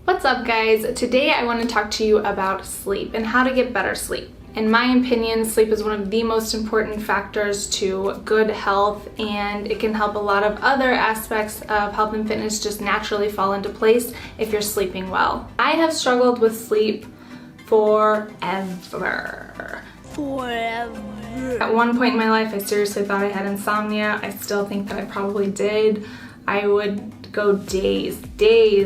What's up, guys? Today I want to talk to you about sleep and how to get better sleep. In my opinion, sleep is one of the most important factors to good health, and it can help a lot of other aspects of health and fitness just naturally fall into place if you're sleeping well. I have struggled with sleep forever. At one point in my life, I seriously thought I had insomnia. I still think that I probably did. I would go days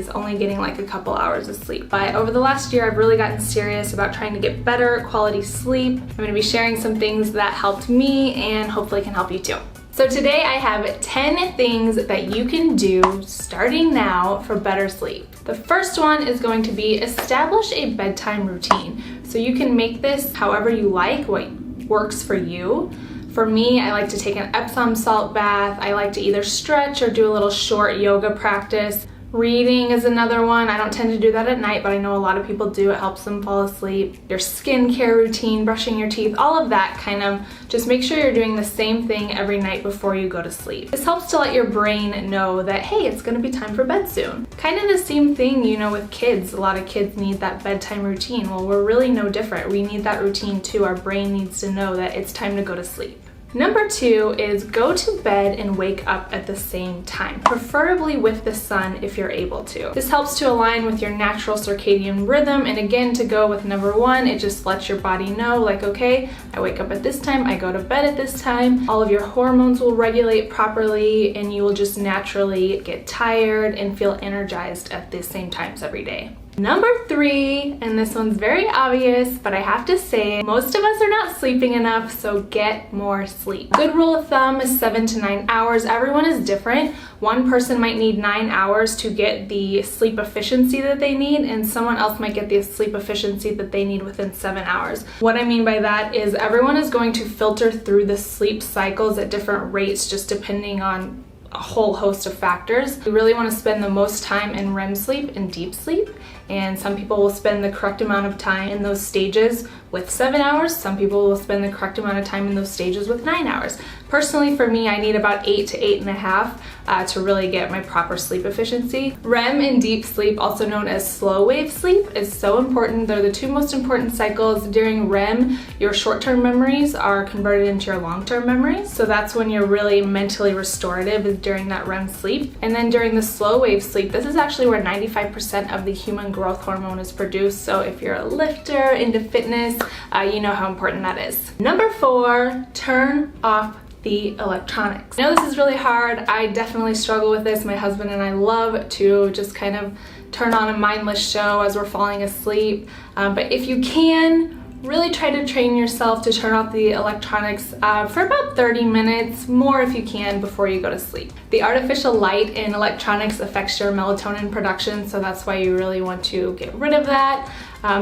only getting like a couple hours of sleep. But over the last year, I've really gotten serious about trying to get better quality sleep. I'm going to be sharing some things that helped me and hopefully can help you too. So today I have 10 things that you can do starting now for better sleep. The first one is going to be establish a bedtime routine. So you can make this however you like, what works for you. For me, I like to take an Epsom salt bath. I like to either stretch or do a little short yoga practice. Reading is another one. I don't tend to do that at night, but I know a lot of people do. It helps them fall asleep. Your skincare routine, brushing your teeth, all of that kind of, just make sure you're doing the same thing every night before you go to sleep. This helps to let your brain know that, hey, it's gonna be time for bed soon. Kind of the same thing, you know, with kids. A lot of kids need that bedtime routine. Well, we're really no different. We need that routine too. Our brain needs to know that it's time to go to sleep. Number 2 is go to bed and wake up at the same time, preferably with the sun if you're able to. This helps to align with your natural circadian rhythm, and again, to go with number 1, it just lets your body know, like, okay, I wake up at this time, I go to bed at this time. All of your hormones will regulate properly, and you will just naturally get tired and feel energized at the same times every day. Number 3, and this one's very obvious, but I have to say, most of us are not sleeping enough, so get more sleep. Good rule of thumb is 7 to 9 hours. Everyone is different. One person might need 9 hours to get the sleep efficiency that they need, and someone else might get the sleep efficiency that they need within 7 hours. What I mean by that is everyone is going to filter through the sleep cycles at different rates, just depending on a whole host of factors. We really want to spend the most time in REM sleep and deep sleep, and some people will spend the correct amount of time in those stages with 7 hours. Some people will spend the correct amount of time in those stages with 9 hours. Personally, for me, I need about 8 to 8.5 to really get my proper sleep efficiency. REM and deep sleep, also known as slow wave sleep, is so important. They're the two most important cycles. During REM, your short-term memories are converted into your long-term memories. So that's when you're really mentally restorative, is during that REM sleep. And then during the slow wave sleep, this is actually where 95% of the human growth hormone is produced. So if you're a lifter, into fitness, you know how important that is. Number 4, turn off the electronics. I know this is really hard. I definitely struggle with this. My husband and I love to just kind of turn on a mindless show as we're falling asleep. But if you can, really try to train yourself to turn off the electronics for about 30 minutes, more if you can, before you go to sleep. The artificial light in electronics affects your melatonin production, so that's why you really want to get rid of that.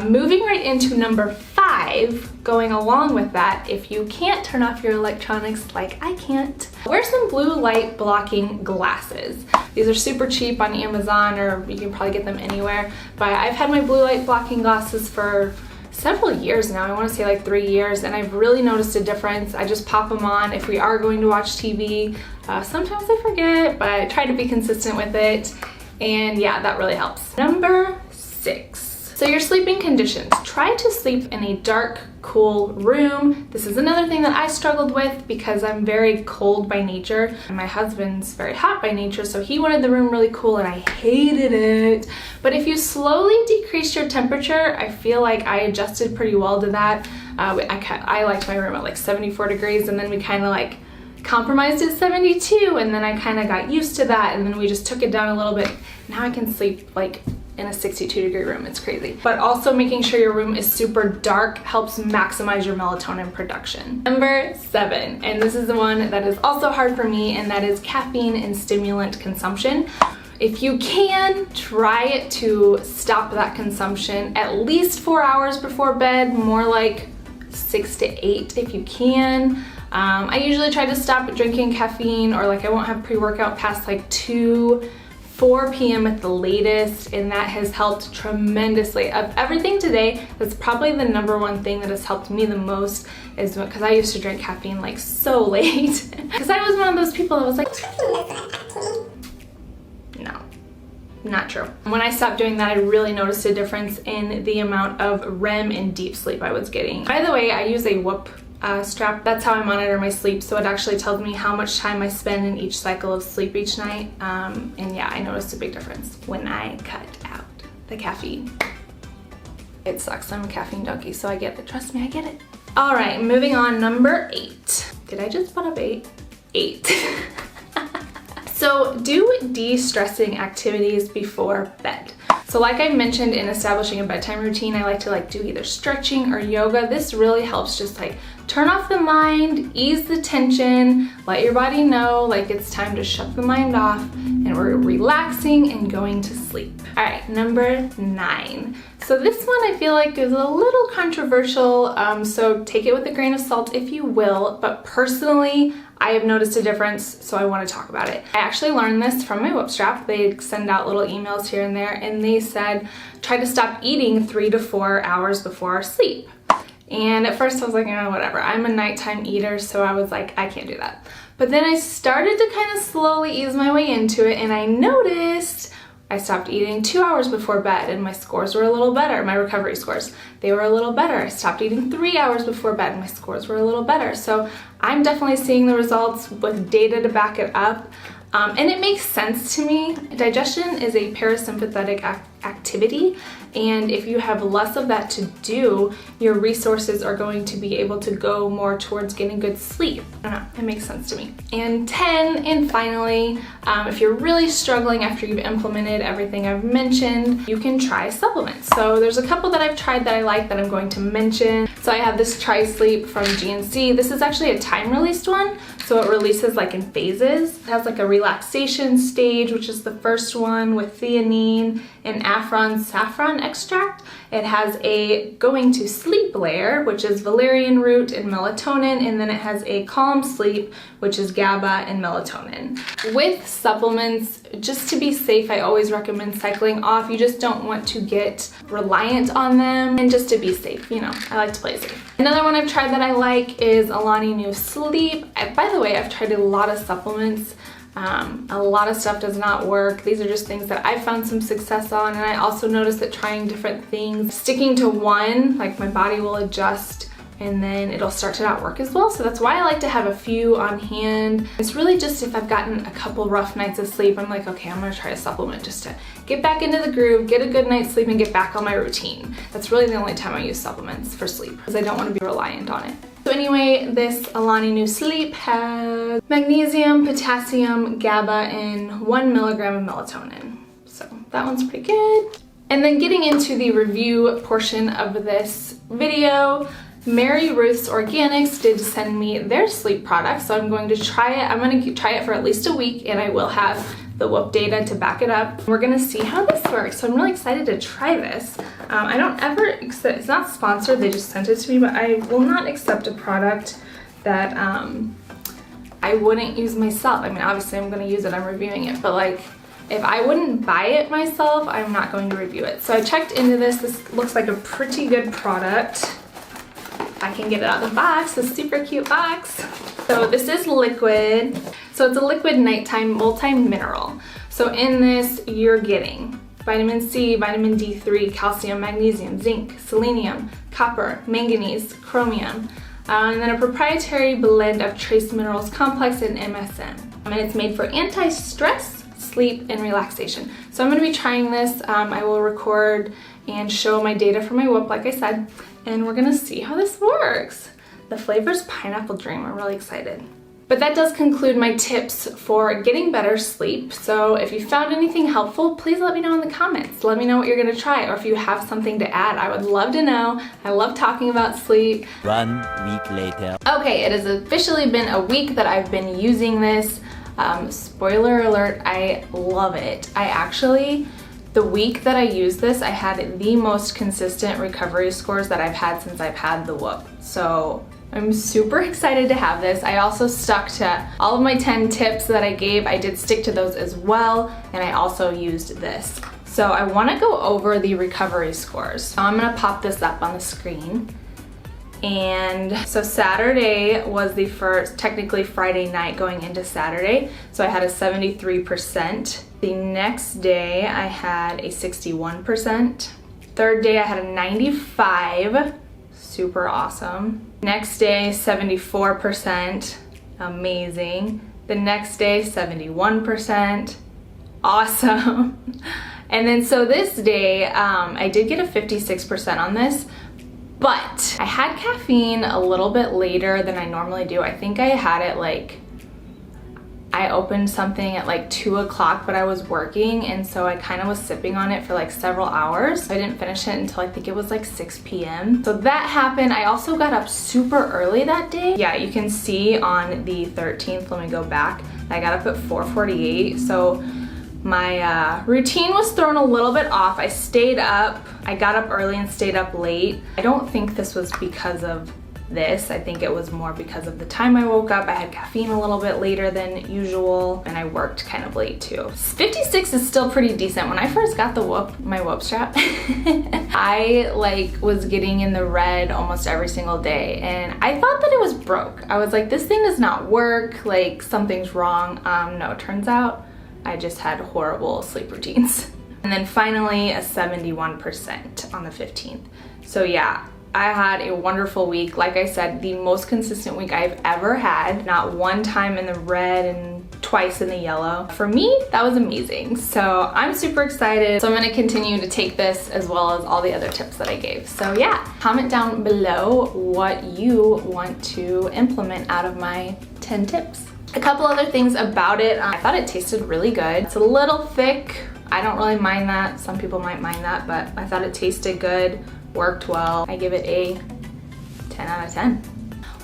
Moving right into number 5, going along with that, if you can't turn off your electronics like I can't, wear some blue light blocking glasses. These are super cheap on Amazon, or you can probably get them anywhere, but I've had my blue light blocking glasses for several years now. I want to say like 3 years, and I've really noticed a difference. I just pop them on if we are going to watch TV. Sometimes I forget, but I try to be consistent with it, and yeah, that really helps. Number 6. So your sleeping conditions. Try to sleep in a dark, cool room. This is another thing that I struggled with because I'm very cold by nature, and my husband's very hot by nature, so he wanted the room really cool and I hated it. But if you slowly decrease your temperature, I feel like I adjusted pretty well to that. I liked my room at like 74 degrees, and then we kind of like compromised at 72, and then I kind of got used to that, and then we just took it down a little bit. Now I can sleep like in a 62-degree room. It's crazy. But also making sure your room is super dark helps maximize your melatonin production. Number 7, and this is the one that is also hard for me, and that is caffeine and stimulant consumption. If you can, try to stop that consumption at least 4 hours before bed, more like 6 to 8 if you can. I usually try to stop drinking caffeine, or like I won't have pre-workout past like 4 p.m. at the latest, and that has helped tremendously. Of everything today, that's probably the number 1 thing that has helped me the most, is because I used to drink caffeine like so late. Because I was one of those people that was like, no. Not true. When I stopped doing that, I really noticed a difference in the amount of REM and deep sleep I was getting. By the way, I use a Whoop strap. That's how I monitor my sleep, so it actually tells me how much time I spend in each cycle of sleep each night. And yeah, I noticed a big difference when I cut out the caffeine. It sucks, I'm a caffeine junkie, so I get it. Trust me, I get it. All right, moving on, number 8. Did I just put up 8? 8. So do de-stressing activities before bed. So like I mentioned in establishing a bedtime routine, I like to do either stretching or yoga. This really helps just turn off the mind, ease the tension, let your body know it's time to shut the mind off and we're relaxing and going to sleep. All right, number 9. So this one I feel like is a little controversial, so take it with a grain of salt if you will, but personally, I have noticed a difference, so I want to talk about it. I actually learned this from my Whoop strap. They send out little emails here and there, and they said, try to stop eating 3 to 4 hours before sleep. And at first I was like, whatever. I'm a nighttime eater, so I was like, I can't do that. But then I started to kind of slowly ease my way into it, and I noticed I stopped eating 2 hours before bed and my scores were a little better. My recovery scores, they were a little better. I stopped eating 3 hours before bed and my scores were a little better. So I'm definitely seeing the results with data to back it up. And it makes sense to me. Digestion is a parasympathetic activity, and if you have less of that to do, your resources are going to be able to go more towards getting good sleep. I don't know, it makes sense to me. And 10, and finally, if you're really struggling after you've implemented everything I've mentioned, you can try supplements. So there's a couple that I've tried that I like that I'm going to mention. So I have this Tri-Sleep from GNC. This is actually a time-released one, so it releases in phases. It has a relaxation stage, which is the first one with theanine and saffron extract. It has a going to sleep layer, which is valerian root and melatonin, and then it has a calm sleep, which is GABA and melatonin. With supplements, just to be safe, I always recommend cycling off. You just don't want to get reliant on them, and just to be safe, I like to play safe. Another one I've tried that I like is Alani Nu Sleep. By the way, I've tried a lot of supplements. A lot of stuff does not work. These are just things that I found some success on, and I also noticed that trying different things, sticking to one, my body will adjust and then it'll start to not work as well. So that's why I like to have a few on hand. It's really just if I've gotten a couple rough nights of sleep, I'm like, okay, I'm gonna try a supplement just to get back into the groove, get a good night's sleep, and get back on my routine. That's really the only time I use supplements for sleep, because I don't want to be reliant on it. So anyway, this Alani Nu Sleep has magnesium, potassium, GABA, and 1 milligram of melatonin. So that one's pretty good. And then getting into the review portion of this video, Mary Ruth's Organics did send me their sleep product, so I'm going to try it. I'm going to try it for at least a week, and I will have the Whoop data to back it up. We're going to see how this works, so I'm really excited to try this. I don't ever accept, it's not sponsored, they just sent it to me, but I will not accept a product that I wouldn't use myself. I mean, obviously I'm going to use it, I'm reviewing it, but if I wouldn't buy it myself, I'm not going to review it. So I checked into this. This looks like a pretty good product. I can get it out of the box, this super cute box. So this is liquid. So it's a liquid nighttime multi-mineral. So in this, you're getting vitamin C, vitamin D3, calcium, magnesium, zinc, selenium, copper, manganese, chromium, and then a proprietary blend of trace minerals complex and MSM. And it's made for anti-stress, sleep, and relaxation. So I'm going to be trying this. I will record and show my data for my Whoop, like I said, and we're gonna see how this works. The flavor's Pineapple Dream. I'm really excited. But that does conclude my tips for getting better sleep. So if you found anything helpful, please let me know in the comments. Let me know what you're gonna try, or if you have something to add. I would love to know. I love talking about sleep. 1 week later. Okay, it has officially been a week that I've been using this. Spoiler alert, I love it. The week that I used this, I had the most consistent recovery scores that I've had since I've had the Whoop. So I'm super excited to have this. I also stuck to all of my 10 tips that I gave. I did stick to those as well, and I also used this. So I want to go over the recovery scores. So I'm going to pop this up on the screen. And so Saturday was the first, technically Friday night going into Saturday. So I had a 73%. The next day I had a 61%. Third day I had a 95. Super awesome. Next day, 74%. Amazing. The next day, 71%. Awesome. And then so this day, I did get a 56% on this, but I had caffeine a little bit later than I normally do. I think I had it like, I opened something at like 2 o'clock, but I was working, and so I kind of was sipping on it for like several hours. I didn't finish it until I think it was like 6 p.m. So that happened. I also got up super early that day. Yeah, you can see on the 13th, let me go back, I got up at 4:48. So my routine was thrown a little bit off. I stayed up, I got up early and stayed up late. I don't think this was because of this. I think it was more because of the time I woke up. I had caffeine a little bit later than usual, and I worked kind of late too. 56 is still pretty decent. When I first got the my whoop strap, I like was getting in the red almost every single day, and I thought that it was broke. I was like, this thing does not work, like something's wrong. No, it turns out I just had horrible sleep routines. And then finally a 71% on the 15th. So yeah, I had a wonderful week. Like I said, the most consistent week I've ever had. Not one time in the red and twice in the yellow. For me, that was amazing. So I'm super excited. So I'm gonna continue to take this as well as all the other tips that I gave. So yeah, comment down below what you want to implement out of my 10 tips. A couple other things about it. I thought it tasted really good. It's a little thick. I don't really mind that. Some people might mind that, but I thought it tasted good. Worked well. I give it a 10 out of 10.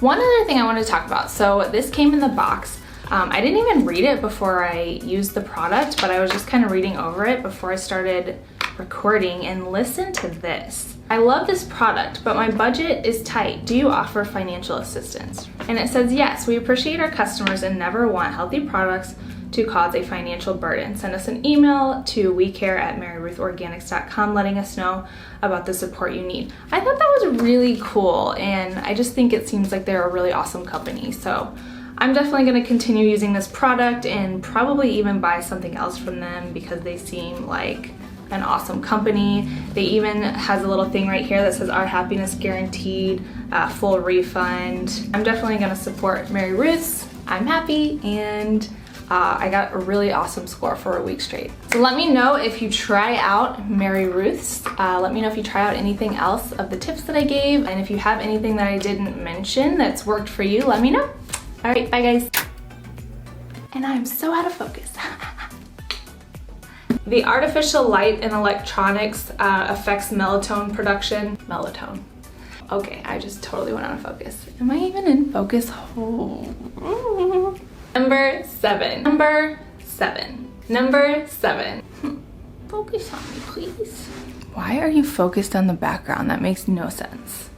One other thing I wanted to talk about. So this came in the box. I didn't even read it before I used the product, but I was just kind of reading over it before I started recording, and listen to this. I love this product, but my budget is tight. Do you offer financial assistance? And it says, yes, we appreciate our customers and never want healthy products to cause a financial burden. Send us an email to wecare@maryruthorganics.com letting us know about the support you need. I thought that was really cool, and I just think it seems like they're a really awesome company. So I'm definitely going to continue using this product and probably even buy something else from them because they seem like an awesome company. They even has a little thing right here that says our happiness guaranteed, full refund. I'm definitely going to support Mary Ruth's. I'm happy, and I got a really awesome score for a week straight. So let me know if you try out Mary Ruth's. Let me know if you try out anything else of the tips that I gave, and if you have anything that I didn't mention that's worked for you, let me know. All right, bye guys. And I'm so out of focus. The artificial light in electronics affects melatonin production. Melatonin. Okay, I just totally went out of focus. Am I even in focus? Oh. Number 7. Number 7. Number 7. Focus on me, please. Why are you focused on the background? That makes no sense.